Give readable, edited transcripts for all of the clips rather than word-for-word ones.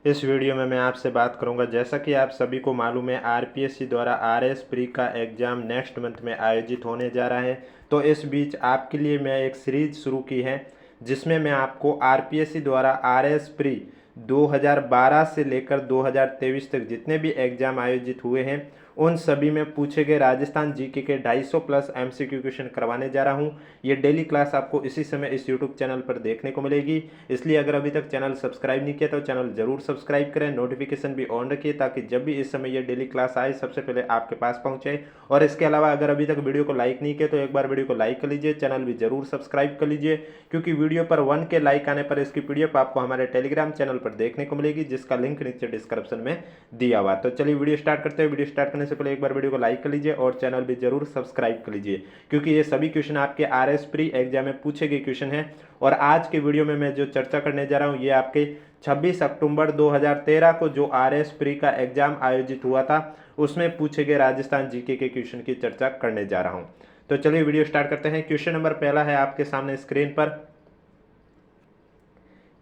इस वीडियो में मैं आपसे बात करूंगा, जैसा कि आप सभी को मालूम है आरपीएससी द्वारा आरएस प्री का एग्ज़ाम नेक्स्ट मंथ में आयोजित होने जा रहा है। तो इस बीच आपके लिए मैं एक सीरीज़ शुरू की है जिसमें मैं आपको आरपीएससी द्वारा आरएस प्री 2012 से लेकर 2023 तक जितने भी एग्ज़ाम आयोजित हुए हैं उन सभी में पूछे गए राजस्थान जीके के 250 प्लस एमसीक्यू क्वेश्चन करवाने जा रहा हूं। ये डेली क्लास आपको इसी समय इस यूट्यूब चैनल पर देखने को मिलेगी। इसलिए अगर अभी तक चैनल सब्सक्राइब नहीं किया तो चैनल जरूर सब्सक्राइब करें, नोटिफिकेशन भी ऑन रखिए ताकि जब भी इस समय ये डेली क्लास आए सबसे पहले आपके पास पहुंचे। और इसके अलावा अगर अभी तक वीडियो को लाइक नहीं किया तो एक बार वीडियो को लाइक कर लीजिए, चैनल भी जरूर सब्सक्राइब कर लीजिए, क्योंकि वीडियो पर 1 के लाइक आने पर इसकी पीडीएफ आपको हमारे टेलीग्राम चैनल पर देखने को मिलेगी, जिसका लिंक नीचे डिस्क्रिप्शन में दिया हुआ। तो चलिए वीडियो स्टार्ट करते हैं। वीडियो स्टार्ट करने से पहले एक बार वीडियो को लाइक कर लीजिए और चैनल भी जरूर सब्सक्राइब कर लीजिए, क्योंकि ये सभी क्वेश्चन आपके आरएस प्री एग्जाम में पूछे गए क्वेश्चन हैं। और आज के वीडियो में मैं जो चर्चा करने जा रहा हूँ ये आपके 26 अक्टूबर 2013 को जो आरएस प्री का एग्जाम आयोजित हुआ था उसमें पूछे गए राजस्थान जीके के क्वेश्चन की चर्चा करने जा रहा हूँ। तो चलिए वीडियो स्टार्ट करते हैं। क्वेश्चन नंबर पहला है आपके सामने स्क्रीन पर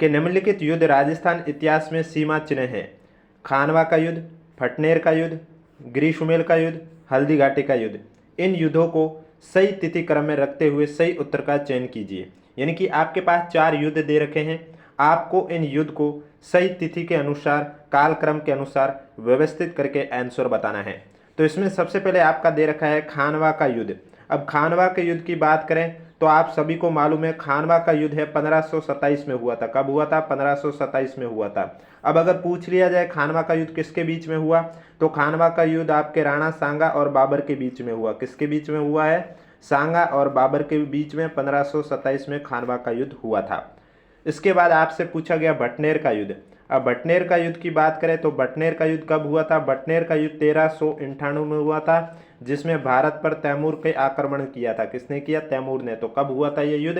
कि निम्नलिखित युद्ध राजस्थान इतिहास में सीमा चिन्ह है। खानवा का युद्ध, फटनेर का युद्ध, ग्रीष्मेल का युद्ध, हल्दी घाटी का युद्ध। इन युद्धों को सही तिथि क्रम में रखते हुए सही उत्तर का चयन कीजिए। यानी कि आपके पास 4 युद्ध दे रखे हैं, आपको इन युद्ध को सही तिथि के अनुसार कालक्रम के अनुसार व्यवस्थित करके आंसर बताना है। तो इसमें सबसे पहले आपका दे रखा है खानवा का युद्ध। अब खानवा के युद्ध की बात करें तो आप सभी को मालूम है खानवा का युद्ध है 1527 में हुआ था। कब हुआ था? 1527 में हुआ था। अब अगर पूछ लिया जाए खानवा का युद्ध किसके बीच में हुआ, तो खानवा का युद्ध आपके राणा सांगा और बाबर के बीच में हुआ। किसके बीच में हुआ है? सांगा और बाबर के बीच में 1527 में खानवा का युद्ध हुआ था। इसके बाद आपसे पूछा गया भटनेर का युद्ध। अब भटनेर का युद्ध की बात करें तो भटनेर का युद्ध कब हुआ था? भटनेर का युद्ध 1398 में हुआ था, जिसमें भारत पर तैमूर के आक्रमण किया था। किसने किया? तैमूर ने। तो कब हुआ था ये युद्ध?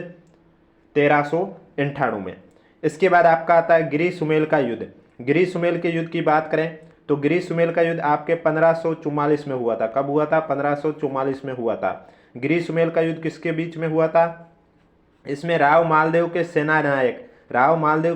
1398 में। इसके बाद आपका आता है गिरी सुमेल का युद्ध। गिरी सुमेल के युद्ध की बात करें तो गिरी सुमेल का युद्ध आपके 1544 में हुआ था। कब हुआ था? 1544 में हुआ था। गिरी सुमेल का युद्ध किसके बीच में हुआ था? इसमें राव मालदेव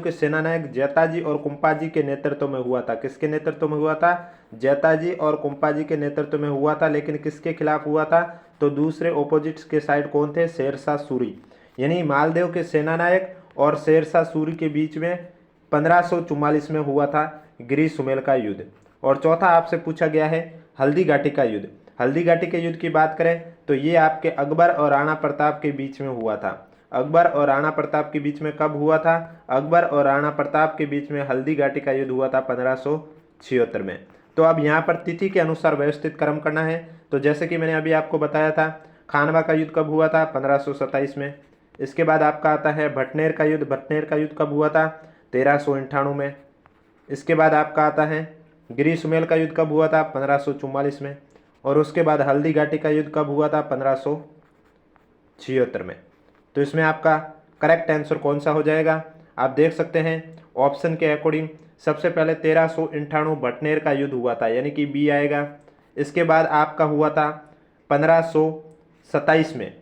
के सेनानायक जैताजी और कुंपाजी के नेतृत्व में हुआ था। किसके नेतृत्व में हुआ था? जैताजी और कुंपाजी के नेतृत्व में हुआ था। लेकिन किसके खिलाफ हुआ था? तो दूसरे ओपोजिट्स के साइड कौन थे? शेरशाह सूरी। यानी मालदेव के सेनानायक और शेरशाह सूरी के बीच में 1544 में हुआ था गिरी सुमेल का युद्ध। और चौथा आपसे पूछा गया है हल्दी घाटी का युद्ध। हल्दी घाटी के युद्ध की बात करें तो ये आपके अकबर और राणा प्रताप के बीच में हुआ था। अकबर और राणा प्रताप के बीच में कब हुआ था? अकबर और राणा प्रताप के बीच में हल्दी घाटी का युद्ध हुआ था 1576 में। तो अब यहाँ पर तिथि के अनुसार व्यवस्थित क्रम करना है। तो जैसे कि मैंने अभी आपको बताया था खानवा का युद्ध कब हुआ था? 1527 में। इसके बाद आपका आता है भटनेर का युद्ध। भटनेर का युद्ध कब हुआ था? 1398 में। इसके बाद आपका आता है गिरी सुमेल का युद्ध कब हुआ था? 1544 में। और उसके बाद हल्दी घाटी का युद्ध कब हुआ था? 1576 में। तो इसमें आपका करेक्ट आंसर कौन सा हो जाएगा? आप देख सकते हैं ऑप्शन के अकॉर्डिंग सबसे पहले 1398 भटनेर का युद्ध हुआ था, यानी कि बी आएगा। इसके बाद आपका हुआ था 1527 में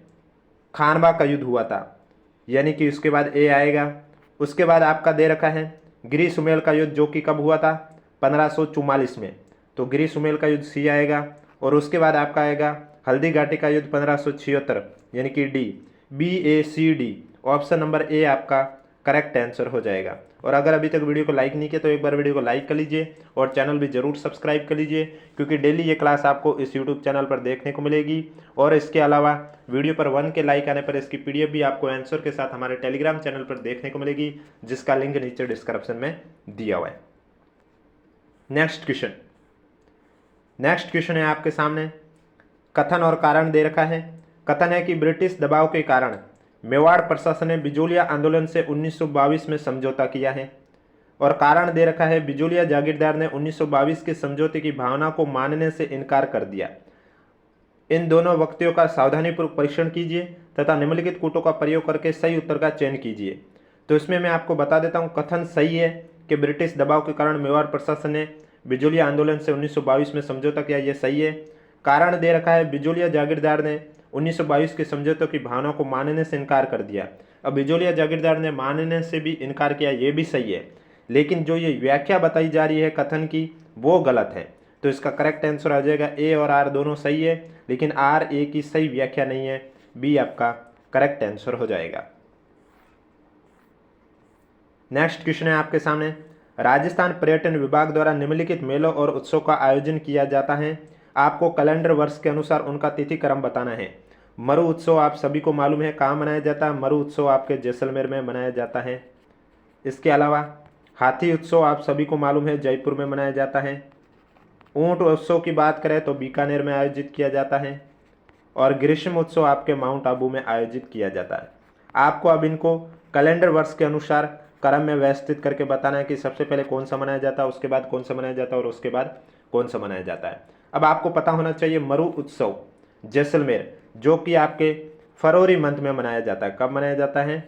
खानवा का युद्ध हुआ था, यानी कि उसके बाद ए आएगा। उसके बाद आपका दे रखा है गिरी सुमेल का युद्ध, जो कि कब हुआ था? 1544 में। तो गिरी सुमेल का युद्ध सी आएगा। और उसके बाद आपका आएगा हल्दी घाटी का युद्ध 1576, यानी कि D. BACD option number A आपका करेक्ट आंसर हो जाएगा। और अगर अभी तक वीडियो को लाइक नहीं किया तो एक बार वीडियो को लाइक कर लीजिए और चैनल भी जरूर सब्सक्राइब कर लीजिए, क्योंकि डेली ये क्लास आपको इस यूट्यूब चैनल पर देखने को मिलेगी। और इसके अलावा वीडियो पर 1 के लाइक आने पर इसकी पीडीएफ भी आपको आंसर के साथ हमारे टेलीग्राम चैनल पर देखने को मिलेगी, जिसका लिंक नीचे डिस्क्रिप्शन में दिया हुआ है। नेक्स्ट क्वेश्चन है आपके सामने। कथन और कारण दे रखा है। कथन है कि ब्रिटिश दबाव के कारण मेवाड़ प्रशासन ने बिजोलिया आंदोलन से 1922 में समझौता किया है। और कारण दे रखा है बिजोलिया जागीरदार ने 1922 के समझौते की भावना को मानने से इनकार कर दिया। इन दोनों वक्तव्यों का सावधानीपूर्वक परीक्षण कीजिए तथा निम्नलिखित कूटों का प्रयोग करके सही उत्तर का चयन कीजिए। तो इसमें मैं आपको बता देता हूँ, कथन सही है कि ब्रिटिश दबाव के कारण मेवाड़ प्रशासन ने बिजोलिया आंदोलन से 1922 में समझौता किया, ये सही है। कारण दे रखा है बिजोलिया जागीरदार ने 1922 के समझौतों की भावना को मानने से इनकार कर दिया। अब बिजोलिया जागीरदार ने मानने से भी इनकार किया, ये भी सही है। लेकिन जो ये व्याख्या बताई जा रही है कथन की वो गलत है। तो इसका करेक्ट आंसर आ जाएगा ए और आर दोनों सही है, लेकिन आर ए की सही व्याख्या नहीं है, बी आपका करेक्ट आंसर हो जाएगा। नेक्स्ट क्वेश्चन है आपके सामने, राजस्थान पर्यटन विभाग द्वारा निम्नलिखित मेलों और उत्सव का आयोजन किया जाता है। आपको कैलेंडर वर्ष के अनुसार उनका तिथि क्रम बताना है। मरु उत्सव आप सभी को मालूम है कहाँ मनाया जाता है, मरु उत्सव आपके जैसलमेर में मनाया जाता है। इसके अलावा हाथी उत्सव आप सभी को मालूम है जयपुर में मनाया जाता है। ऊंट उत्सव की बात करें तो बीकानेर में आयोजित किया जाता है, और ग्रीष्म उत्सव आपके माउंट आबू में आयोजित किया जाता है। आपको अब इनको कैलेंडर वर्ष के अनुसार क्रम में व्यवस्थित करके बताना है कि सबसे पहले कौन सा मनाया जाता है, उसके बाद कौन सा मनाया जाता है, और उसके बाद कौन सा मनाया जाता है। अब आपको पता होना चाहिए मरु उत्सव जैसलमेर जो कि आपके फरवरी मंथ में मनाया जाता है। कब मनाया जाता है?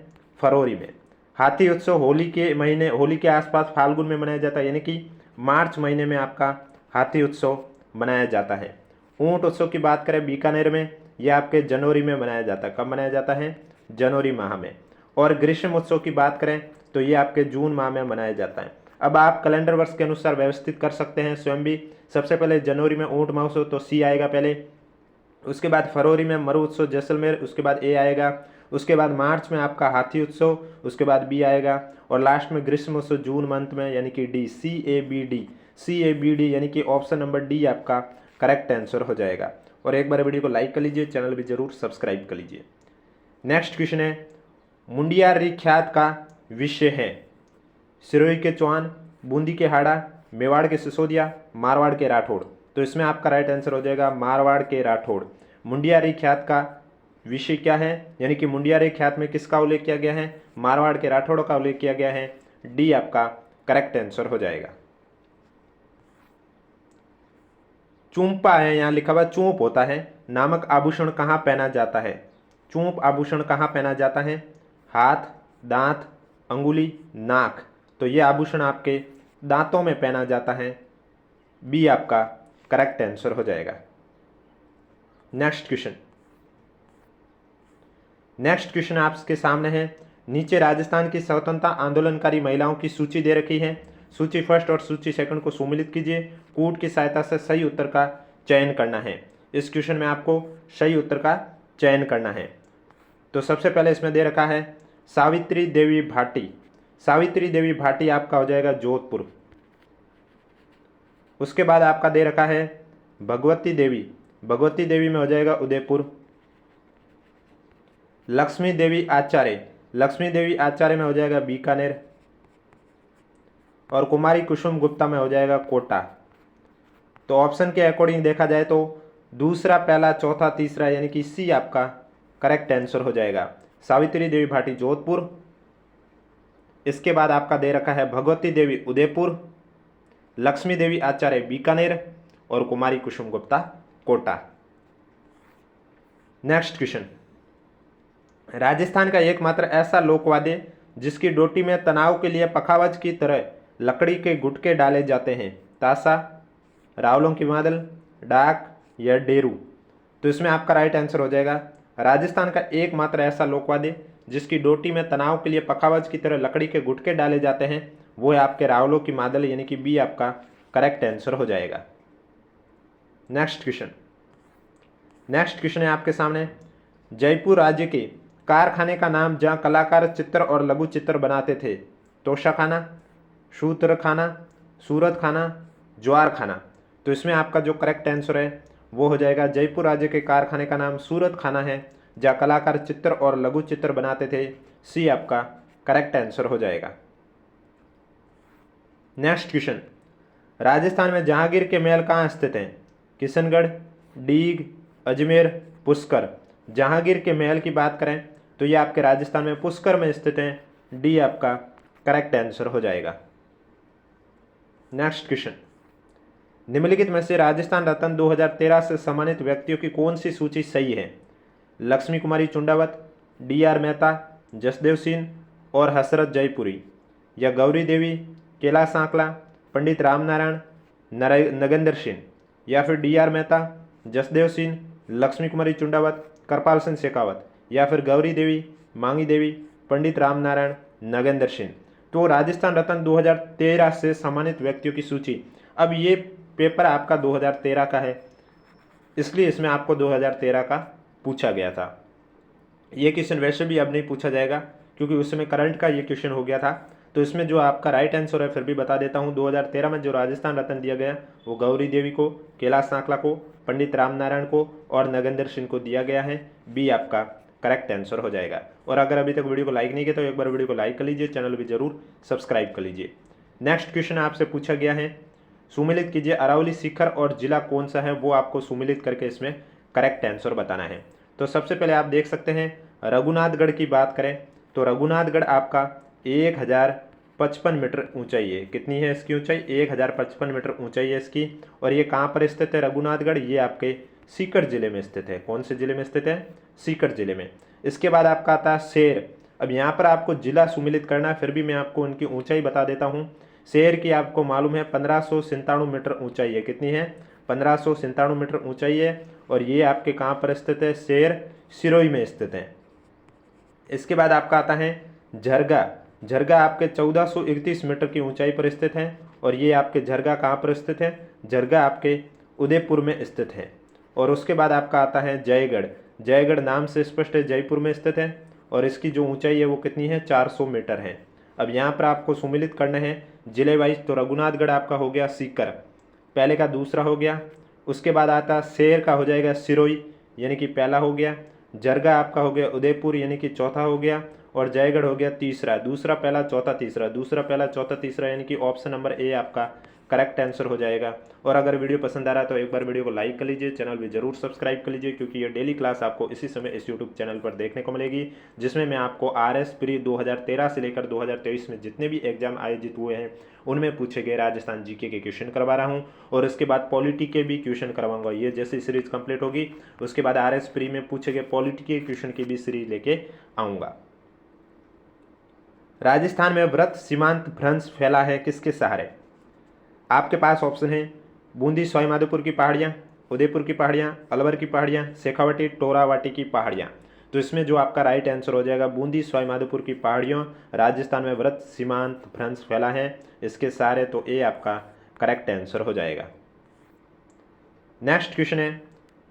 फरवरी में। हाथी उत्सव होली के महीने, होली के आसपास फाल्गुन में मनाया जाता है, यानी कि मार्च महीने में आपका हाथी उत्सव मनाया जाता है। ऊंट उत्सव की बात करें बीकानेर में, यह आपके जनवरी में मनाया जाता है। कब मनाया जाता है? जनवरी माह में। और ग्रीष्म उत्सव की बात करें तो ये आपके जून माह में मनाया जाता है। अब आप कैलेंडर वर्ष के अनुसार व्यवस्थित कर सकते हैं स्वयं भी। सबसे पहले जनवरी में ऊंट महोत्सव, तो सी आएगा पहले। उसके बाद फरवरी में मरु उत्सव जैसलमेर, उसके बाद ए आएगा। उसके बाद मार्च में आपका हाथी उत्सव, उसके बाद बी आएगा। और लास्ट में ग्रीष्म उत्सव जून मंथ में, यानी कि डी, CABD यानी कि ऑप्शन नंबर डी आपका करेक्ट आंसर हो जाएगा। और एक बार वीडियो को लाइक कर लीजिए, चैनल भी जरूर सब्सक्राइब कर लीजिए। नेक्स्ट क्वेश्चन है, मुंडियारी ख्यात का विषय है। सिरोही के चौहान, बूंदी के हाड़ा, मेवाड़ के सिसोदिया, मारवाड़ के राठौड़। तो इसमें आपका राइट आंसर हो जाएगा मारवाड़ के राठौड़। मुंडियारी ख्यात का विषय क्या है, यानी कि मुंडियारी ख्यात में किसका उल्लेख किया गया है? मारवाड़ के राठौड़ का उल्लेख किया गया है। डी आपका करेक्ट आंसर हो जाएगा। चूंपा है, यहाँ लिखा हुआ चूंप होता है, नामक आभूषण कहाँ पहना जाता है? चूंप आभूषण कहाँ पहना जाता है? हाथ, दांत, अंगुली, नाक। तो ये आभूषण आपके दांतों में पहना जाता है। बी आपका करेक्ट आंसर हो जाएगा। नेक्स्ट क्वेश्चन आपके सामने है, नीचे राजस्थान की स्वतंत्रता आंदोलनकारी महिलाओं की सूची दे रखी है। सूची फर्स्ट और सूची सेकंड को सुमिलित कीजिए, कूट की सहायता से सही उत्तर का चयन करना है। इस क्वेश्चन में आपको सही उत्तर का चयन करना है। तो सबसे पहले इसमें दे रखा है सावित्री देवी भाटी। सावित्री देवी भाटी आपका हो जाएगा जोधपुर। उसके बाद आपका दे रखा है भगवती देवी, भगवती देवी में हो जाएगा उदयपुर। लक्ष्मी देवी आचार्य, लक्ष्मी देवी आचार्य में हो जाएगा बीकानेर। और कुमारी कुसुम गुप्ता में हो जाएगा कोटा। तो ऑप्शन के अकॉर्डिंग देखा जाए तो दूसरा, पहला, चौथा, तीसरा, यानी कि सी आपका करेक्ट आंसर हो जाएगा। सावित्री देवी भाटी जोधपुर। इसके बाद आपका दे रखा है भगवती देवी उदयपुर, लक्ष्मी देवी आचार्य बीकानेर और कुमारी कुसुम गुप्ता कोटा। नेक्स्ट क्वेश्चन, राजस्थान का एकमात्र ऐसा लोकवाद्य जिसकी डोटी में तनाव के लिए पखावज की तरह लकड़ी के गुटके डाले जाते हैं? ताशा, रावलों की मादल, डाक या डेरू। तो इसमें आपका राइट आंसर हो जाएगा राजस्थान का एकमात्र ऐसा लोकवाद्य जिसकी डोटी में तनाव के लिए पखावज की तरह लकड़ी के गुटके डाले जाते हैं वो है आपके रावलों की मादल, यानी कि बी आपका करेक्ट आंसर हो जाएगा। नेक्स्ट क्वेश्चन है आपके सामने, जयपुर राज्य के कारखाने का नाम जहां कलाकार चित्र और लघु चित्र बनाते थे? तोशाखाना, सूत्रखाना, सूरत खाना, ज्वार खाना। तो इसमें आपका जो करेक्ट आंसर है वो हो जाएगा जयपुर राज्य के कारखाने का नाम सूरत खाना है जहाँ कलाकार चित्र और लघु चित्र बनाते थे। सी आपका करेक्ट आंसर हो जाएगा। नेक्स्ट क्वेश्चन, राजस्थान में जहांगीर के महल कहाँ स्थित हैं? किशनगढ़, डीग, अजमेर, पुष्कर। जहांगीर के महल की बात करें तो ये आपके राजस्थान में पुष्कर में स्थित हैं। डी आपका करेक्ट आंसर हो जाएगा। नेक्स्ट क्वेश्चन, निम्नलिखित में से राजस्थान रत्न 2013 से सम्मानित व्यक्तियों की कौन सी सूची सही है? लक्ष्मी कुमारी चुंडावत, DR मेहता, जसदेव सिंह और हसरत जयपुरी, या गौरी देवी, कैलाश सांकला, पंडित रामनारायण, नगेंद्र सिंह, या फिर DR मेहता, जसदेव सिंह, लक्ष्मी कुमारी चुंडावत, कृपाल सिंह शेखावत, या फिर गौरी देवी, मांगी देवी, पंडित रामनारायण, नगेंद्र सिंह। तो राजस्थान रत्न 2013 से सम्मानित व्यक्तियों की सूची। अब ये पेपर आपका 2013 का है, इसलिए इसमें आपको 2013 का पूछा गया था। ये क्वेश्चन वैसे भी अब नहीं पूछा जाएगा क्योंकि उस समय करंट का ये क्वेश्चन हो गया था। तो इसमें जो आपका राइट आंसर है फिर भी बता देता हूँ। 2013 में जो राजस्थान रत्न दिया गया वो गौरी देवी को, कैलाश नाकला को, पंडित रामनारायण को और नगेंद्र सिंह को दिया गया है। बी आपका करेक्ट आंसर हो जाएगा। और अगर अभी तक वीडियो को लाइक नहीं किया तो एक बार वीडियो को लाइक कर लीजिए, चैनल भी जरूर सब्सक्राइब कर लीजिए। नेक्स्ट क्वेश्चन आपसे पूछा गया है, सुमिलित कीजिए अरावली शिखर और जिला कौन सा है, वो आपको सुमिलित करके इसमें करेक्ट आंसर बताना है। तो सबसे पहले आप देख सकते हैं रघुनाथगढ़ की बात करें तो रघुनाथगढ़ आपका 1055 मीटर ऊंचाई है। कितनी है इसकी ऊंचाई? 1055 मीटर ऊंचाई है इसकी। और ये कहाँ पर स्थित है रघुनाथगढ़? ये आपके सीकर जिले में स्थित है। कौन से जिले में स्थित है? सीकर जिले में। इसके बाद आपका आता है शेर। अब यहाँ पर आपको जिला सुमिलित करना है, फिर भी मैं आपको उनकी ऊंचाई बता देता हूँ। शेर की आपको मालूम है 1597 मीटर ऊंचाई है। कितनी है? 1597 मीटर ऊंचाई है। और ये आपके कहाँ पर स्थित है? शेर सिरोही में स्थित है। इसके बाद आपका आता है झरगा। झरगा आपके 1431 मीटर की ऊंचाई पर स्थित है। और ये आपके झरगा कहाँ पर स्थित है? झरगा आपके उदयपुर में स्थित है। और उसके बाद आपका आता है जयगढ़। जयगढ़ नाम से स्पष्ट है जयपुर में स्थित है। और इसकी जो ऊंचाई है वो कितनी है? 400 मीटर है। अब यहाँ पर आपको सुमिलित करना है जिले वाइज। तो रघुनाथगढ़ आपका हो गया सीकर, पहले का दूसरा हो गया। उसके बाद आता शेर का हो जाएगा सिरोही, यानी कि पहला हो गया। जरगा आपका हो गया उदयपुर, यानी कि चौथा हो गया। और जयगढ़ हो गया तीसरा। दूसरा पहला चौथा तीसरा, दूसरा पहला चौथा तीसरा, यानी कि ऑप्शन नंबर ए आपका करेक्ट आंसर हो जाएगा। और अगर वीडियो पसंद आ रहा है तो एक बार वीडियो को लाइक कर लीजिए, चैनल भी जरूर सब्सक्राइब कर लीजिए, क्योंकि ये डेली क्लास आपको इसी समय इस यूट्यूब चैनल पर देखने को मिलेगी, जिसमें मैं आपको RS प्री 2013 से लेकर 2023 में जितने भी एग्जाम आयोजित हुए हैं उनमें पूछे गए राजस्थान जीके के क्वेश्चन करवा रहा हूँ। और इसके बाद पॉलिटी के भी क्वेश्चन करवाऊंगा। ये जैसे सीरीज कंप्लीट होगी उसके बाद RS प्री में पूछे गए पॉलिटी के क्वेश्चन की भी सीरीज लेके आऊँगा। राजस्थान में व्रत सीमांत भ्रंश फैला है किसके सहारे? आपके पास ऑप्शन है बूंदी सवाईमाधोपुर की पहाड़ियाँ, उदयपुर की पहाड़ियाँ, अलवर की पहाड़ियाँ, शेखावटी टोरावाटी की पहाड़ियाँ। तो इसमें जो आपका राइट आंसर हो जाएगा बूंदी सवाईमाधोपुर की पहाड़ियों, राजस्थान में व्रत सीमांत भ्रंश फैला है इसके सहारे। तो ए आपका करेक्ट आंसर हो जाएगा। नेक्स्ट क्वेश्चन है,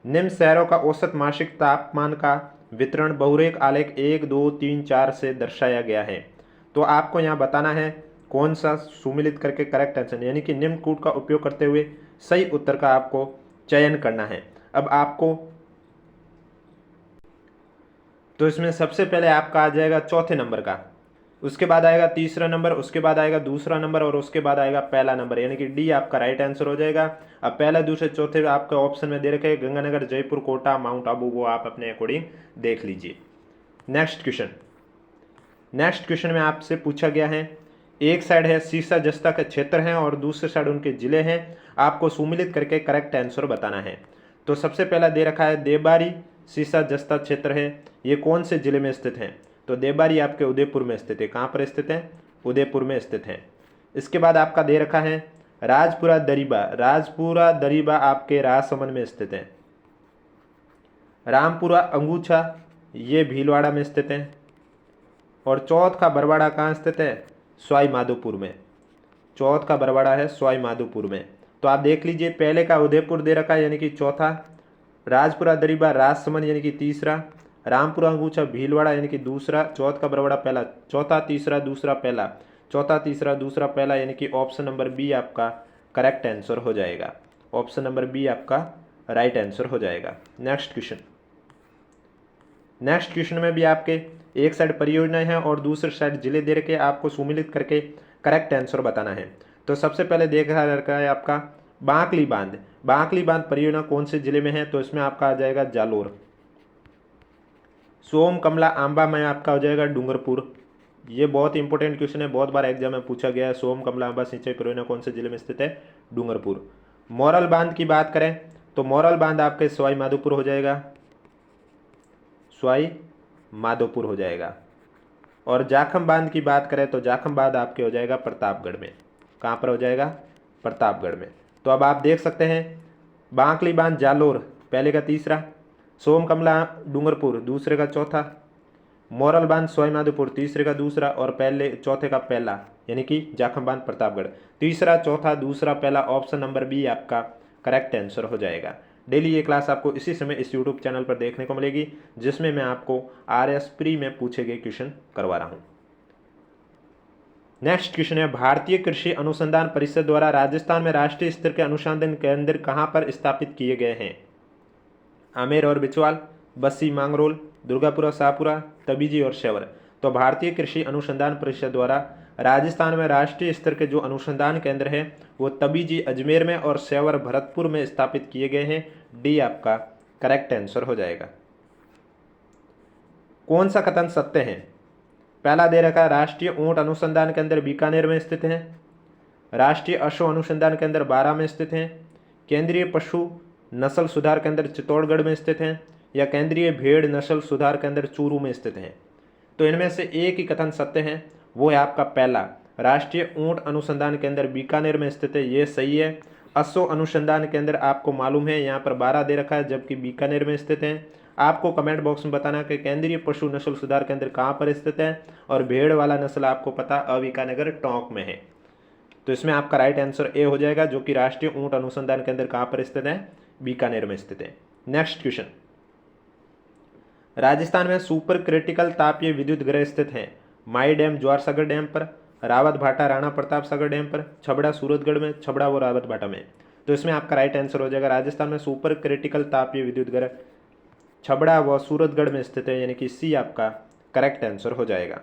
निम्न शहरों का औसत मासिक तापमान का वितरण बहुरेख आलेख 1, 2, 3, 4 से दर्शाया गया है। तो आपको यहाँ बताना है कौन सा सुमिलित करके करेक्ट आंसर, यानी कि निम्न कूट का उपयोग करते हुए सही उत्तर का आपको चयन करना है। अब आपको तो इसमें सबसे पहले आपका आ जाएगा चौथे नंबर का, उसके बाद आएगा तीसरा नंबर, उसके बाद आएगा दूसरा नंबर और उसके बाद आएगा पहला नंबर, यानी कि डी आपका राइट आंसर हो जाएगा। अब पहला दूसरे चौथे आपके ऑप्शन में दे रखे गंगानगर, जयपुर, कोटा, माउंट आबू, वो आप अपने अकॉर्डिंग देख लीजिए। नेक्स्ट क्वेश्चन में आपसे पूछा गया है, एक साइड है सीसा जस्ता का क्षेत्र है और दूसरे साइड उनके जिले हैं, आपको सुमिलित करके करेक्ट आंसर बताना है। तो सबसे पहला दे रखा है देवबारी सीसा जस्ता क्षेत्र है, ये कौन से जिले में स्थित है? तो देवबारी आपके उदयपुर में स्थित है। कहाँ पर स्थित है? उदयपुर में स्थित है। इसके बाद आपका दे रखा है राजपुरा दरीबा। राजपुरा दरीबा आपके राजसमंद में स्थित है। रामपुरा अंगूछा ये भीलवाड़ा में स्थित है। और चौथ का बरवाड़ा कहाँ स्थित है? सवाई माधोपुर में। चौथ का बरवाड़ा है सवाई माधोपुर में। तो आप देख लीजिए, पहले का उदयपुर दे रखा है यानी कि चौथा, राजपुरा दरीबा राजसमंद यानी कि तीसरा, रामपुरा अंगूछा भीलवाड़ा यानी कि दूसरा, चौथ का बरवाड़ा पहला, चौथा तीसरा दूसरा पहला, चौथा तीसरा दूसरा पहला, यानी कि ऑप्शन नंबर बी आपका करेक्ट आंसर हो जाएगा। ऑप्शन नंबर बी आपका राइट आंसर हो जाएगा। नेक्स्ट क्वेश्चन में भी आपके एक साइड परियोजनाएं हैं और दूसरे साइड जिले दे रखे, आपको सुमिलित करके करेक्ट आंसर बताना है। तो सबसे पहले देखा रखा है आपका बांकली बांध। बांकली बांध परियोजना कौन से जिले में है? तो इसमें आपका आ जाएगा जालोर। सोम कमला आंबा में आपका हो जाएगा डूंगरपुर। ये बहुत इंपॉर्टेंट क्वेश्चन है, बहुत बार एग्जाम में पूछा गया है। सोम कमला आंबा सिंचाई परियोजना कौन से जिले में स्थित है? डूंगरपुर। मोरल बांध की बात करें तो मोरल बांध आपके सवाई माधोपुर हो जाएगा, सवाई माधोपुर हो जाएगा। और जाखम बांध की बात करें तो जाखम बांध आपके हो जाएगा प्रतापगढ़ में। कहाँ पर हो जाएगा? प्रतापगढ़ में। तो अब आप देख सकते हैं बांकली बांध जालोर पहले का तीसरा, सोम कमला डूंगरपुर दूसरे का चौथा, मोरल बांध सवाई माधोपुर, तीसरे का दूसरा और पहले चौथे का पहला यानी कि जाखम बांध प्रतापगढ़। तीसरा, चौथा, दूसरा, पहला, ऑप्शन नंबर बी आपका करेक्ट आंसर हो जाएगा। डेली ये क्लास आपको इसी समय इस यूट्यूब चैनल पर देखने को मिलेगी, जिसमें मैं आपको RS प्री में पूछे गए क्वेश्चन करवा रहा हूँ। नेक्स्ट क्वेश्चन है, भारतीय कृषि अनुसंधान परिषद द्वारा राजस्थान में राष्ट्रीय स्तर के अनुसंधान केंद्र कहाँ पर स्थापित किए गए हैं? आमेर और बिचवाल, बस्सी मांगरोल, दुर्गापुरा शाहपुरा, तबीजी और शेवर। तो भारतीय कृषि अनुसंधान परिषद द्वारा राजस्थान में राष्ट्रीय स्तर के जो अनुसंधान केंद्र है वो तबीजी अजमेर में और शेवर भरतपुर में स्थापित किए गए हैं। डी आपका करेक्ट आंसर हो जाएगा। कौन सा कथन सत्य है? पहला दे रखा है, राष्ट्रीय ऊंट अनुसंधान केंद्र बीकानेर में स्थित है। राष्ट्रीय अश्व अनुसंधान केंद्र बारा में स्थित है। केंद्रीय पशु नस्ल सुधार केंद्र चित्तौड़गढ़ में स्थित है। या केंद्रीय भेड़ नस्ल सुधार केंद्र चूरू में स्थित है। तो इनमें से एक ही कथन सत्य है, वो है आपका पहला, राष्ट्रीय ऊंट अनुसंधान केंद्र बीकानेर में स्थित है, ये सही है। अश्व अनुसंधान केंद्र आपको मालूम है यहाँ पर 12 दे रखा है, जबकि बीकानेर में स्थित है। आपको कमेंट बॉक्स में बताना कि केंद्रीय पशु नस्ल सुधार केंद्र कहाँ पर स्थित है, और भेड़ वाला नस्ल आपको पता अविकानगर टोंक में है। तो इसमें आपका राइट आंसर ए हो जाएगा, जो कि राष्ट्रीय ऊंट अनुसंधान केंद्र कहाँ पर स्थित है? बीकानेर में स्थित है। नेक्स्ट क्वेश्चन, राजस्थान में सुपर क्रिटिकल तापीय विद्युत गृह स्थित हैं। माई डैम ज्वार सागर डैम पर, रावत भाटा राणा प्रताप सागर डैम पर, छबड़ा सूरतगढ़ में, छबड़ा व रावत भाटा में। तो इसमें आपका राइट आंसर हो जाएगा, राजस्थान में सुपर क्रिटिकल तापीय विद्युत गृह छबड़ा व सूरतगढ़ में स्थित है, यानी कि सी आपका करेक्ट आंसर हो जाएगा।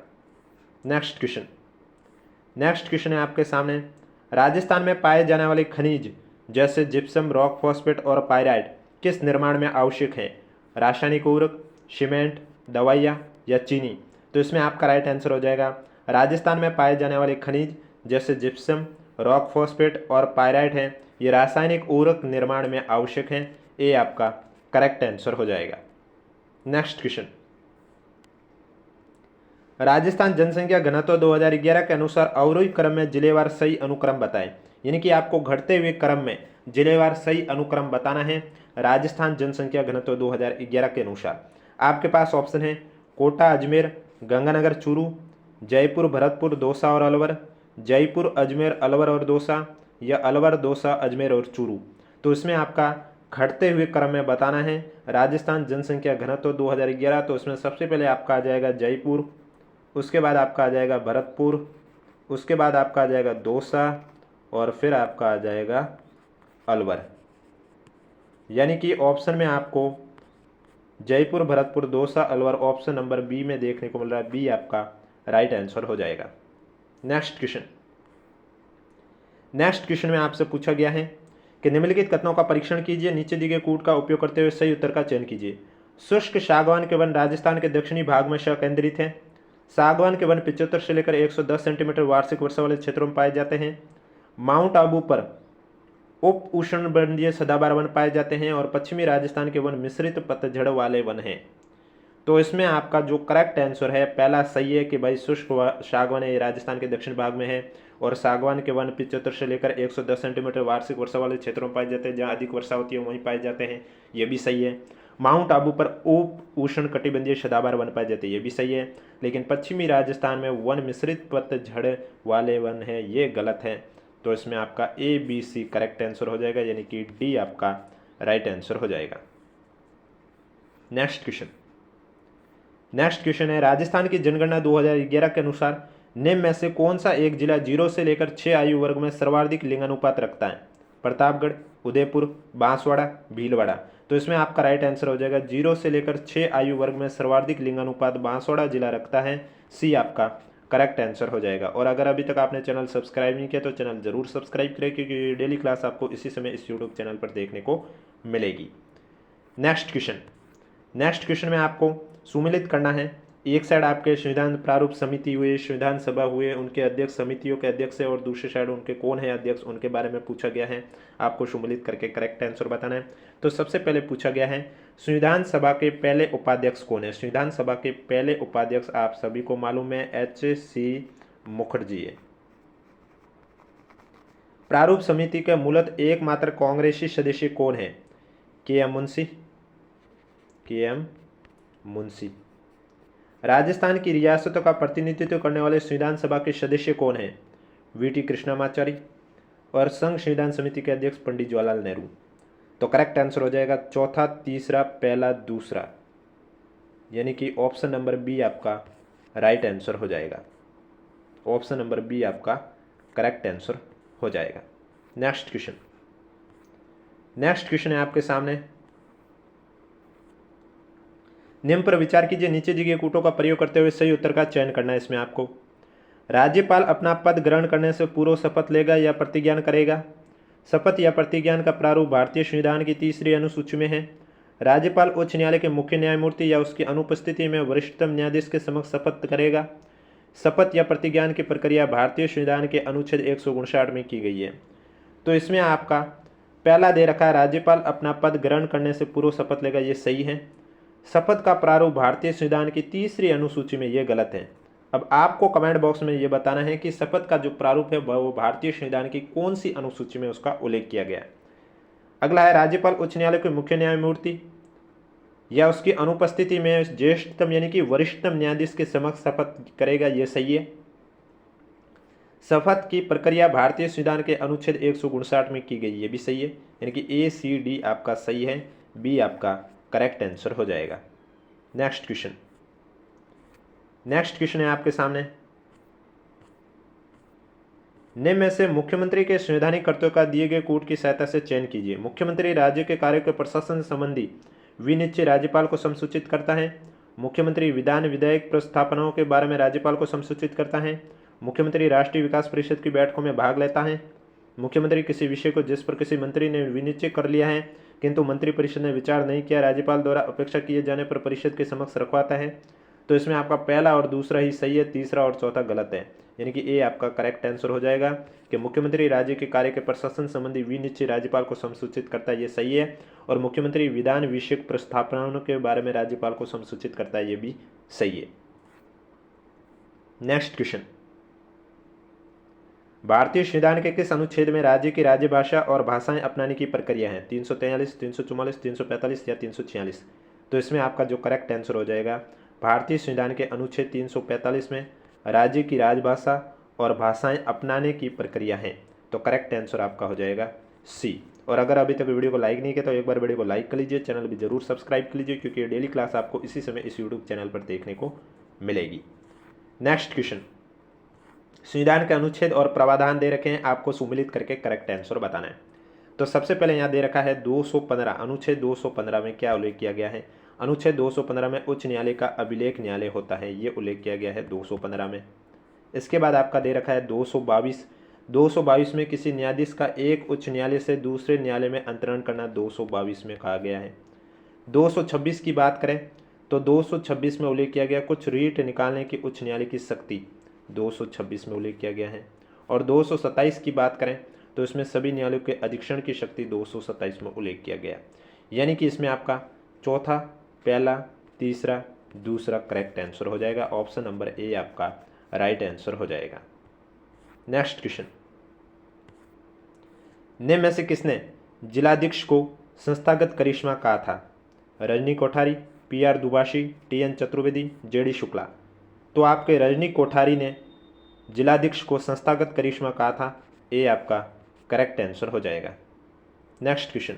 नेक्स्ट क्वेश्चन है आपके सामने, राजस्थान में पाए जाने वाले खनिज जैसे जिप्सम, रॉक फॉस्फेट और पायराइट किस निर्माण में आवश्यक है? रासायनिक उर्वरक, सीमेंट, दवाइयाँ या चीनी। तो इसमें आपका राइट आंसर हो जाएगा, राजस्थान में पाए जाने वाले खनिज जैसे जिप्सम, रॉक फॉस्फेट और पायराइट हैं, ये रासायनिक उर्वरक निर्माण में आवश्यक हैं। ये आपका करेक्ट आंसर हो जाएगा। नेक्स्ट क्वेश्चन, राजस्थान जनसंख्या घनत्व 2011 के अनुसार अवरोही क्रम में जिलेवार सही अनुक्रम बताएं। यानी कि आपको घटते हुए क्रम में जिलेवार सही अनुक्रम बताना है राजस्थान जनसंख्या घनत्व 2011 के अनुसार। आपके पास ऑप्शन है कोटा अजमेर, गंगानगर चूरू, जयपुर भरतपुर दौसा और अलवर, जयपुर अजमेर अलवर और दौसा, या अलवर दौसा अजमेर और चूरू। तो इसमें आपका घटते हुए क्रम में बताना है राजस्थान जनसंख्या घनत्व 2011। तो इसमें सबसे पहले आपका आ जाएगा जयपुर, उसके बाद आपका आ जाएगा भरतपुर, उसके बाद आपका आ जाएगा दौसा और फिर आपका आ जाएगा अलवर। यानी कि ऑप्शन में आपको Jaipur Bharatpur Dausa Alwar option number B में देखने को मिल रहा है। बी आपका राइट आंसर हो जाएगा। नेक्स्ट क्वेश्चन में आपसे पूछा गया है कि निम्नलिखित कथनों का परीक्षण कीजिए, नीचे दिए गए कूट का उपयोग करते हुए सही उत्तर का चयन कीजिए। शुष्क सागवान के वन राजस्थान के दक्षिणी भाग में केंद्रित हैं। सागवान के वन 75 से लेकर 110 सेंटीमीटर वार्षिक वर्षा वाले क्षेत्रों में पाए जाते हैं। माउंट आबू पर उप उष्णकटिबंधीय सदाबहार वन पाए जाते हैं और पश्चिमी राजस्थान के वन मिश्रित पतझड़ वाले वन हैं। तो इसमें आपका जो करेक्ट आंसर है पहला सही है कि भाई शुष्क सागवान ये राजस्थान के दक्षिण भाग में है, और सागवान के वन 75 से लेकर 110 सेंटीमीटर वार्षिक वर्षा वाले क्षेत्रों में पाए जाते हैं, जहाँ अधिक वर्षा होती है वहीं पाए जाते हैं, ये भी सही है। माउंट आबू पर उप उष्णकटिबंधीय सदाबहार वन पाए जाते हैं, ये भी सही है। लेकिन पश्चिमी राजस्थान में वन मिश्रित पतझड़ वाले वन है, ये गलत है। तो इसमें आपका A B C correct answer हो जाएगा, यानी कि डी आपका राइट आंसर हो जाएगा। नेक्स्ट क्वेश्चन है, राजस्थान की जनगणना 2011 के अनुसार निम्न में से कौन सा एक जिला 0 से लेकर 6 आयु वर्ग में सर्वाधिक लिंगानुपात रखता है? प्रतापगढ़, उदयपुर, बांसवाड़ा, भीलवाड़ा। तो इसमें आपका राइट आंसर हो जाएगा 0 से लेकर 6 आयु वर्ग में सर्वाधिक लिंगानुपात बांसवाड़ा जिला रखता है। सी आपका करेक्ट आंसर हो जाएगा। और अगर अभी तक आपने चैनल सब्सक्राइब नहीं किया तो चैनल जरूर सब्सक्राइब करें, क्योंकि डेली क्लास आपको इसी समय इस यूट्यूब चैनल पर देखने को मिलेगी। नेक्स्ट क्वेश्चन में आपको सुमिलित करना है। एक साइड आपके संविधान प्रारूप समिति हुए, संविधान सभा हुए, उनके अध्यक्ष समितियों के अध्यक्ष है, और दूसरे साइड उनके कौन है अध्यक्ष, उनके बारे में पूछा गया है। आपको सम्मिलित करके करेक्ट आंसर बताना है। तो सबसे पहले पूछा गया है संविधान सभा के पहले उपाध्यक्ष कौन है? संविधान सभा के पहले उपाध्यक्ष आप सभी को मालूम है एच.सी. मुखर्जी है। प्रारूप समिति के मूलतः एकमात्र कांग्रेसी सदस्य कौन है? के एम मुंशी। राजस्थान की रियासतों का प्रतिनिधित्व करने वाले संविधान सभा के सदस्य कौन हैं? वीटी कृष्णामाचारी। और संघ संविधान समिति के अध्यक्ष पंडित जवाहरलाल नेहरू। तो करेक्ट आंसर हो जाएगा चौथा, तीसरा, पहला, दूसरा, यानी कि ऑप्शन नंबर बी आपका राइट आंसर हो जाएगा। ऑप्शन नंबर बी आपका करेक्ट आंसर हो जाएगा। नेक्स्ट क्वेश्चन, नेक्स्ट क्वेश्चन है आपके सामने। निम्न पर विचार कीजिए, नीचे दिए गए कूटों का प्रयोग करते हुए सही उत्तर का चयन करना है। इसमें आपको राज्यपाल अपना पद ग्रहण करने से पूर्व शपथ लेगा या प्रतिज्ञान करेगा? शपथ या प्रतिज्ञान का प्रारूप भारतीय संविधान की 3री अनुसूची में है। राज्यपाल उच्च न्यायालय के मुख्य न्यायमूर्ति या उसकी अनुपस्थिति में वरिष्ठतम न्यायाधीश के समक्ष शपथ करेगा। शपथ या प्रतिज्ञान की प्रक्रिया भारतीय संविधान के अनुच्छेद 159 में की गई है। तो इसमें आपका पहला दे रखा है, राज्यपाल अपना पद ग्रहण करने से पूर्व शपथ लेगा, ये सही है। शपथ का प्रारूप भारतीय संविधान की 3री अनुसूची में, ये गलत है। अब आपको कमेंट बॉक्स में ये बताना है कि शपथ का जो प्रारूप है वो भारतीय संविधान की कौन सी अनुसूची में उसका उल्लेख किया गया है। अगला है, राज्यपाल उच्च न्यायालय के मुख्य न्यायमूर्ति या उसकी अनुपस्थिति में ज्येष्ठतम यानी कि वरिष्ठतम न्यायाधीश के समक्ष शपथ करेगा, ये सही है। शपथ की प्रक्रिया भारतीय संविधान के अनुच्छेद 159 में की गई, ये भी सही है। यानी कि ए सी डी आपका सही है, बी आपका करेक्ट आंसर हो जाएगा। नेक्स्ट क्वेश्चन, नेक्स्ट क्वेश्चन है आपके सामने। निम्न में से मुख्यमंत्री के संवैधानिक कर्तव्यों का दिए गए कूट की सहायता से चयन कीजिए। मुख्यमंत्री राज्य के कार्यों के प्रशासन संबंधी विनिश्चय राज्यपाल को संसूचित करता है। मुख्यमंत्री विधान विधेयक प्रस्थापनाओं के बारे में राज्यपाल को संसूचित करता है। मुख्यमंत्री राष्ट्रीय विकास परिषद की बैठकों में भाग लेता है। मुख्यमंत्री किसी विषय को जिस पर किसी मंत्री ने विनिश्चय कर लिया है किंतु मंत्रिपरिषद ने विचार नहीं किया, राज्यपाल द्वारा अपेक्षा किए जाने पर परिषद के समक्ष रखवाता है। तो इसमें आपका पहला और दूसरा ही सही है, तीसरा और चौथा गलत है। यानी कि ए आपका करेक्ट आंसर हो जाएगा कि मुख्यमंत्री राज्य के कार्य के प्रशासन संबंधी विनिश्चय राज्यपाल को संसूचित करता है, ये सही है। और मुख्यमंत्री विधान विषयक प्रस्थापनाओं के बारे में राज्यपाल को संसूचित करता है, ये भी सही है। नेक्स्ट क्वेश्चन, भारतीय संविधान के किस अनुच्छेद में राज्य की राज्य भाषा और भाषाएं अपनाने की प्रक्रिया है? 343, 344, 345 या 346? तो इसमें आपका जो करेक्ट आंसर हो जाएगा, भारतीय संविधान के अनुच्छेद 345 में राज्य की राजभाषा और भाषाएं अपनाने की प्रक्रिया है। तो करेक्ट आंसर आपका हो जाएगा सी। और अगर अभी तक वीडियो को लाइक नहीं किया तो एक बार वीडियो को लाइक कर लीजिए, चैनल भी जरूर सब्सक्राइब कर लीजिए क्योंकि डेली क्लास आपको इसी समय इस यूट्यूब चैनल पर देखने को मिलेगी। नेक्स्ट क्वेश्चन, संविधान के अनुच्छेद और प्रावधान दे रखे हैं, आपको सुमिलित करके करेक्ट आंसर बताना है। तो सबसे पहले यहाँ दे रखा है 215, अनुच्छेद 215 में क्या उल्लेख किया गया है? अनुच्छेद 215 में उच्च न्यायालय का अभिलेख न्यायालय होता है, ये उल्लेख किया गया है 215 में। इसके बाद आपका दे रखा है 222 में किसी न्यायाधीश का एक उच्च न्यायालय से दूसरे न्यायालय में अंतरण करना 222 में कहा गया है। 226 की बात करें तो 226 में उल्लेख किया गया कुछ रीट निकालने की उच्च न्यायालय की शक्ति, 226 में उल्लेख किया गया है। और 227 की बात करें तो इसमें सभी न्यायालयों के अधीक्षण की शक्ति 227 में उल्लेख किया गया। यानी कि इसमें आपका चौथा, पहला, तीसरा, दूसरा करेक्ट आंसर हो जाएगा। ऑप्शन नंबर ए आपका राइट आंसर हो जाएगा। नेक्स्ट क्वेश्चन, निम्न में से किसने जिलाधीश को संस्थागत करिश्मा कहा था? Rajni Kothari, P R. Dubashi, T N. Chaturvedi, J D. Shukla? तो आपके रजनी कोठारी ने जिलाधीश को संस्थागत करिश्मा कहा था, ए आपका करेक्ट आंसर हो जाएगा। नेक्स्ट क्वेश्चन,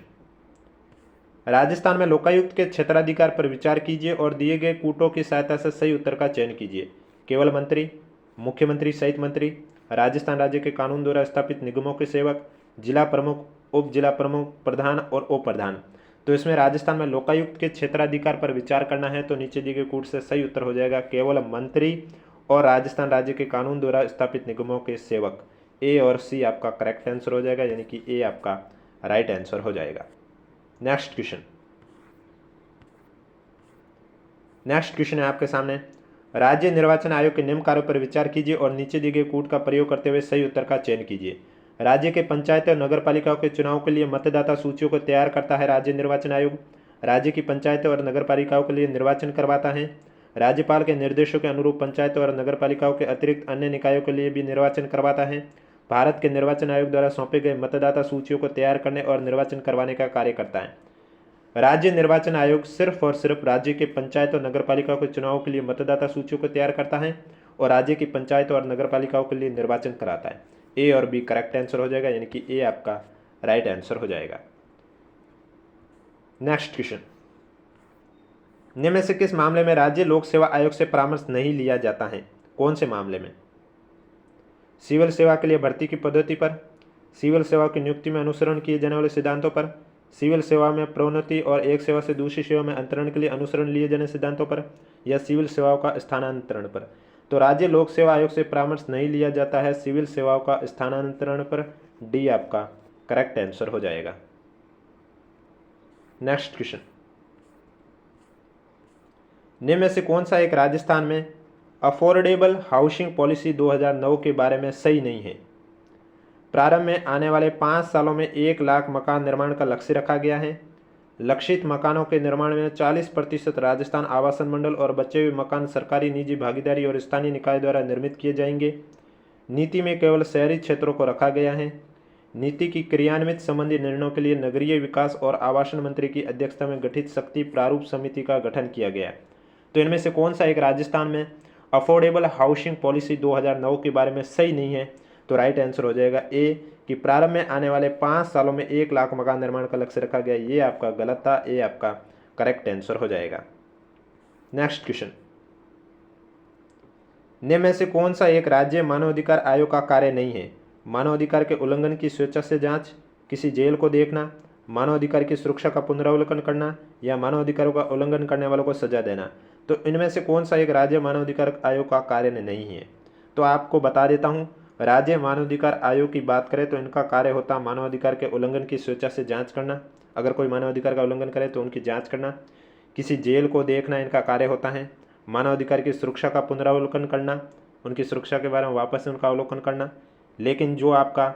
राजस्थान में लोकायुक्त के क्षेत्राधिकार पर विचार कीजिए और दिए गए कूटों की सहायता से सही उत्तर का चयन कीजिए। केवल मंत्री, मुख्यमंत्री सहित मंत्री, राजस्थान राज्य के कानून द्वारा स्थापित निगमों के सेवक, जिला प्रमुख, उप जिला प्रमुख, प्रधान और उप प्रधान? तो इसमें राजस्थान में लोकायुक्त के क्षेत्राधिकार पर विचार करना है, तो नीचे दिए गए कूट से सही उत्तर हो जाएगा केवल मंत्री और राजस्थान राज्य के कानून द्वारा स्थापित निगमों के सेवक। ए और सी आपका करेक्ट आंसर हो जाएगा, यानी कि ए आपका राइट आंसर हो जाएगा। नेक्स्ट क्वेश्चन, नेक्स्ट क्वेश्चन है आपके सामने, राज्य निर्वाचन आयोग के निम्न कार्यों पर विचार कीजिए और नीचे दिए गए कूट का प्रयोग करते हुए सही उत्तर का चयन कीजिए। राज्य के पंचायत और नगर पालिकाओं के चुनाव के लिए मतदाता सूचियों को तैयार करता है राज्य निर्वाचन आयोग। राज्य की पंचायत और नगर पालिकाओं के लिए निर्वाचन करवाता है। राज्यपाल के निर्देशों के अनुरूप पंचायत और नगर पालिकाओं के अतिरिक्त अन्य निकायों के लिए भी निर्वाचन करवाता है। भारत के निर्वाचन आयोग द्वारा सौंपे गए मतदाता सूचियों को तैयार करने और निर्वाचन करवाने का कार्य करता है। राज्य निर्वाचन आयोग सिर्फ और सिर्फ राज्य के पंचायत और नगर पालिकाओं के चुनावों के लिए मतदाता सूचियों को तैयार करता है और राज्य की पंचायत और नगर पालिकाओं के लिए निर्वाचन कराता है। ए और बी करेक्ट आंसर हो जाएगा, यानी कि ए आपका राइट आंसर हो जाएगा। नेक्स्ट क्वेश्चन, निम्न में से किस मामले में राज्य लोक सेवा आयोग से परामर्श नहीं लिया जाता है? कौन से मामले में? सिविल सेवा के लिए भर्ती की पद्धति पर, सिविल सेवा की नियुक्ति में अनुसरण किए जाने वाले सिद्धांतों पर, सिविल सेवा में प्रोन्नति और एक सेवा से दूसरी सेवा में अंतरण के लिए अनुसरण लिए जाने सिद्धांतों पर, या सिविल सेवाओं का स्थानांतरण पर। तो राज्य लोक सेवा आयोग से परामर्श नहीं लिया जाता है सिविल सेवाओं का स्थानांतरण पर। डी आपका करेक्ट आंसर हो जाएगा। नेक्स्ट क्वेश्चन, निम्न में से कौन सा एक राजस्थान में अफोर्डेबल हाउसिंग पॉलिसी 2009 के बारे में सही नहीं है? प्रारंभ में आने वाले 5 सालों में 1 लाख मकान निर्माण का लक्ष्य रखा गया है। लक्षित मकानों के निर्माण में 40% राजस्थान आवासन मंडल और बचे हुए मकान सरकारी निजी भागीदारी और स्थानीय निकाय द्वारा निर्मित किए जाएंगे। नीति में केवल शहरी क्षेत्रों को रखा गया है। नीति की क्रियान्वित संबंधी निर्णयों के लिए नगरीय विकास और आवासन मंत्री की अध्यक्षता में गठित शक्ति प्रारूप समिति का गठन किया गया। तो इनमें से कौन सा एक राजस्थान में अफोर्डेबल हाउसिंग पॉलिसी 2009 के बारे में सही नहीं है? तो राइट आंसर हो जाएगा ए कि प्रारंभ में आने वाले 5 सालों में 1 लाख मकान निर्माण का लक्ष्य रखा गया। ये आपका गलत था, ए आपका करेक्ट आंसर हो जाएगा। नेक्स्ट क्वेश्चन, निम्न में से कौन सा एक राज्य मानवाधिकार आयोग का कार्य नहीं है? मानवाधिकार के उल्लंघन की स्वेच्छा से जांच, किसी जेल को देखना, मानवाधिकार की सुरक्षा का पुनरावलोकन करना, या मानवाधिकारों का उल्लंघन करने वालों को सजा देना। तो इनमें से कौन सा एक राज्य मानवाधिकार आयोग का कार्य नहीं है? तो आपको बता देता हूँ, राज्य मानवाधिकार आयोग की बात करें तो इनका कार्य होता है मानवाधिकार के उल्लंघन की स्वेच्छा से जांच करना। अगर कोई मानवाधिकार का उल्लंघन करे तो उनकी जांच करना। किसी जेल को देखना इनका कार्य होता है। मानवाधिकार की सुरक्षा का पुनरावलोकन करना, उनकी सुरक्षा के बारे में वापस से उनका अवलोकन करना। लेकिन जो आपका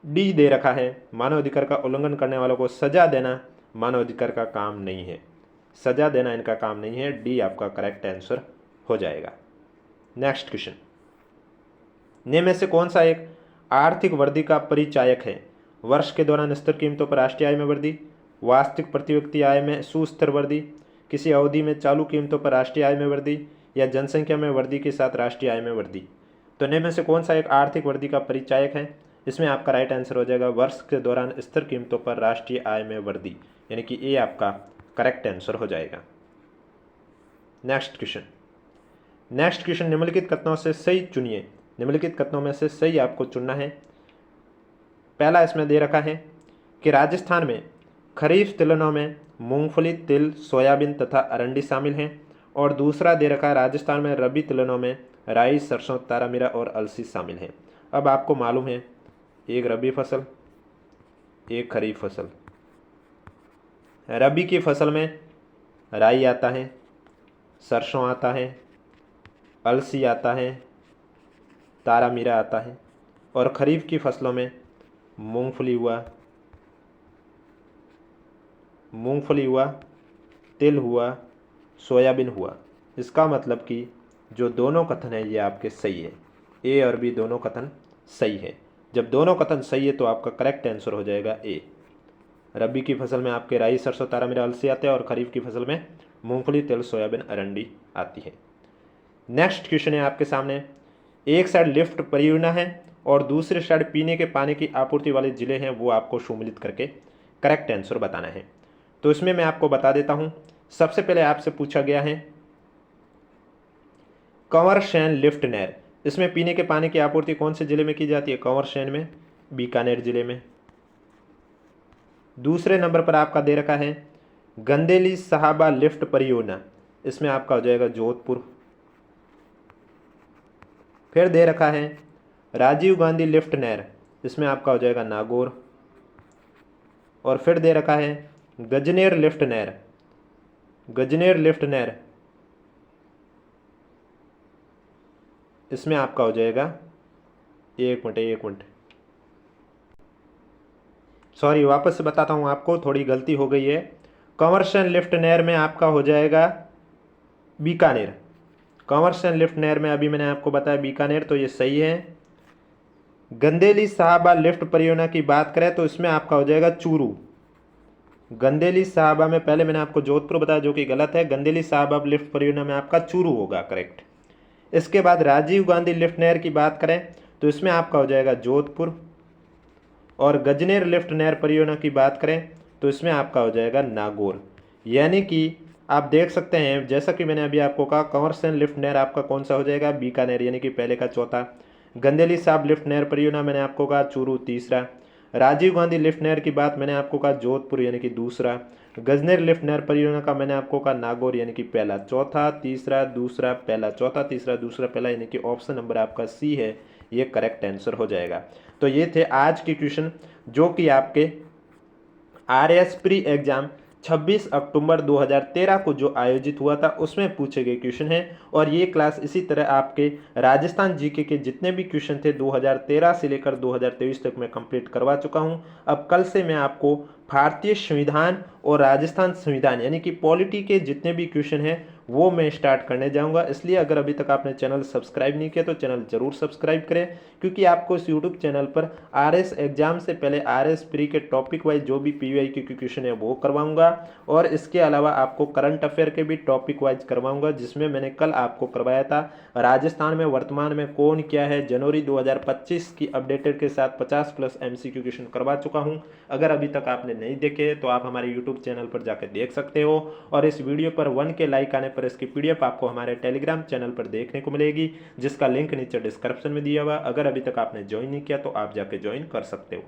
डी दे रखा है, मानवाधिकार का उल्लंघन करने वालों को सजा देना, मानवाधिकार का काम नहीं है। सजा देना इनका काम नहीं है। डी आपका करेक्ट आंसर हो जाएगा। नेक्स्ट क्वेश्चन, निम्न में से कौन सा एक आर्थिक वृद्धि का परिचायक है? वर्ष के दौरान स्थिर कीमतों पर राष्ट्रीय आय में वृद्धि, वास्तविक प्रति व्यक्ति आय में सुस्थिर वृद्धि, किसी अवधि में चालू कीमतों पर राष्ट्रीय आय में वृद्धि, या जनसंख्या में वृद्धि के साथ राष्ट्रीय आय में वृद्धि। तो निम्न में से कौन सा एक आर्थिक वृद्धि का परिचायक है? इसमें आपका राइट आंसर हो जाएगा वर्ष के दौरान स्थिर कीमतों पर राष्ट्रीय आय में वृद्धि, यानी कि ए आपका करेक्ट आंसर हो जाएगा। नेक्स्ट क्वेश्चन, निम्नलिखित कथनों से सही चुनिए। निम्नलिखित कथनों में से सही आपको चुनना है। पहला इसमें दे रखा है कि राजस्थान में खरीफ तिलहनों में मूंगफली, तिल, सोयाबीन तथा अरंडी शामिल हैं। और दूसरा दे रखा है राजस्थान में रबी तिलहनों में राई, सरसों, तारामीरा और अलसी शामिल हैं। अब आपको मालूम है, एक रबी फसल, एक खरीफ फसल। रबी की फसल में राई आता है, सरसों आता है, अलसी आता है, तारामीरा आता है। और खरीफ की फसलों में मूंगफली हुआ, तिल हुआ, सोयाबीन हुआ। इसका मतलब कि जो दोनों कथन है ये आपके सही है। ए और बी दोनों कथन सही है। जब दोनों कथन सही है तो आपका करेक्ट आंसर हो जाएगा ए। रबी की फसल में आपके राई, सरसों, तारामीरा, अलसी आते हैं और खरीफ की फसल में मूंगफली, तिल, सोयाबीन, अरंडी आती है। नेक्स्ट क्वेश्चन है आपके सामने, एक साइड लिफ्ट परियोजना है और दूसरी साइड पीने के पानी की आपूर्ति वाले जिले हैं, वो आपको सम्मिलित करके करेक्ट आंसर बताना है। तो इसमें मैं आपको बता देता हूं, सबसे पहले आपसे पूछा गया है कंवर सैन लिफ्ट नहर, इसमें पीने के पानी की आपूर्ति कौन से जिले में की जाती है? कंवर सैन में, बीकानेर जिले में। दूसरे नंबर पर आपका दे रखा है गंदेली साहबा लिफ्ट परियोजना, इसमें आपका हो जाएगा जोधपुर। फिर दे रखा है राजीव गांधी लिफ्ट नहर, इसमें आपका हो जाएगा नागौर। और फिर दे रखा है गजनेर लिफ्ट नहर, इसमें आपका हो जाएगा एक मिनट, सॉरी वापस से बताता हूं आपको, थोड़ी गलती हो गई है। कंवर सैन लिफ्ट नहर में आपका हो जाएगा बीकानेर। कंवर सैन लिफ्ट नहर में अभी मैंने आपको बताया बीकानेर, तो ये सही है। गंदेली साहबा लिफ्ट परियोजना की बात करें तो इसमें आपका हो जाएगा चूरू। गंदेली साहबा में पहले मैंने आपको जोधपुर बताया जो कि गलत है। गंदेली साहबा लिफ्ट परियोजना में आपका चूरू होगा करेक्ट। इसके बाद राजीव गांधी लिफ्ट नहर की बात करें तो इसमें आपका हो जाएगा जोधपुर। और गजनेर लिफ्ट नहर परियोजना की बात करें तो इसमें आपका हो जाएगा नागौर। यानी कि आप देख सकते हैं जैसा कि मैंने अभी आपको कहा, कंवर सेन लिफ्ट नहर आपका कौन सा हो जाएगा, बीकानेर, यानी कि पहले का चौथा। गंदेली साहब लिफ्ट नहर परियोजना मैंने आपको कहा चूरू तीसरा। राजीव गांधी लिफ्ट नहर की बात मैंने आपको कहा जोधपुर यानी कि दूसरा। गजनेर लिफ्ट नहर परियोजना का मैंने आपको कहा नागौर यानी कि पहला। चौथा तीसरा दूसरा पहला, चौथा तीसरा दूसरा पहला, यानी कि ऑप्शन नंबर आपका सी है, ये करेक्ट आंसर हो जाएगा। तो ये थे आज के क्वेश्चन जो कि आपके RS प्री एग्जाम 26 अक्टूबर 2013 को जो आयोजित हुआ था उसमें पूछे गए क्वेश्चन हैं। और ये क्लास इसी तरह आपके राजस्थान जीके के जितने भी क्वेश्चन थे 2013 से लेकर 2023 तक मैं कंप्लीट करवा चुका हूं। अब कल से मैं आपको भारतीय संविधान और राजस्थान संविधान यानी कि पॉलिटी के जितने भी क्वेश्चन हैं वो मैं स्टार्ट करने जाऊंगा। इसलिए अगर अभी तक आपने चैनल सब्सक्राइब नहीं किया तो चैनल जरूर सब्सक्राइब करें, क्योंकि आपको इस यूट्यूब चैनल पर RS एग्जाम से पहले RS प्री के टॉपिक वाइज जो भी PYQ के क्वेश्चन है वो करवाऊंगा। और इसके अलावा आपको करंट अफेयर के भी टॉपिक वाइज करवाऊंगा, जिसमें मैंने कल आपको करवाया था राजस्थान में वर्तमान में कौन क्या है, जनवरी 2025 की अपडेटेड के साथ 50+ MCQ क्वेश्चन करवा चुका हूं। अगर अभी तक आपने नहीं देखे तो आप हमारे यूट्यूब चैनल पर जाकर देख सकते हो। और इस वीडियो पर 1 के लाइक आने पर इसकी PDF आपको हमारे टेलीग्राम चैनल पर देखने को मिलेगी, जिसका लिंक नीचे डिस्क्रिप्शन में दिया हुआ। अगर अभी तक आपने ज्वाइन नहीं किया तो आप जाके ज्वाइन कर सकते हो।